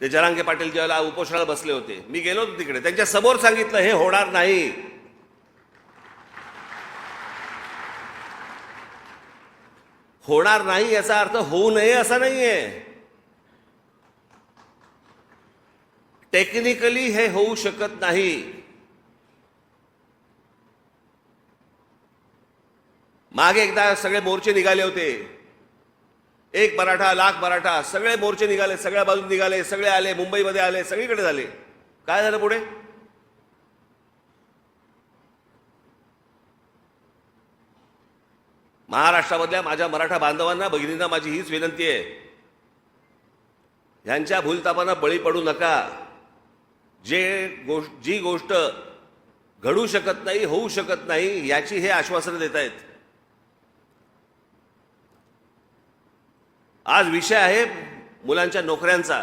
ते जरांगे पाटील ज्यावेळेला उपोषणाला बसले होते, मी गेलो होतो तिकडे, त्यांच्या समोर सांगितलं हे होणार नाही. होणार नाही याचा अर्थ होऊ नये असा नाहीये. टेक्निकली हे होऊ शकत नाही. मागे एकदा सगळे मोर्चे निघाले होते, एक मराठा लाख मराठा, सगळे मोर्चे निघाले, सगळ्या बाजून निघाले, सगळे आले, मुंबईमध्ये आले, सगळीकडे झाले. काय झालं पुढे? महाराष्ट्रामधल्या माझ्या मराठा बांधवांना, भगिनींना माझी हीच विनंती आहे, ह्यांच्या भूलतापांना बळी पडू नका. जी गोष्ट घडू शकत नाही, होऊ शकत नाही, याची हे आश्वासनं देत आहेत. आज विषय आहे मुलांच्या नोकऱ्यांचा.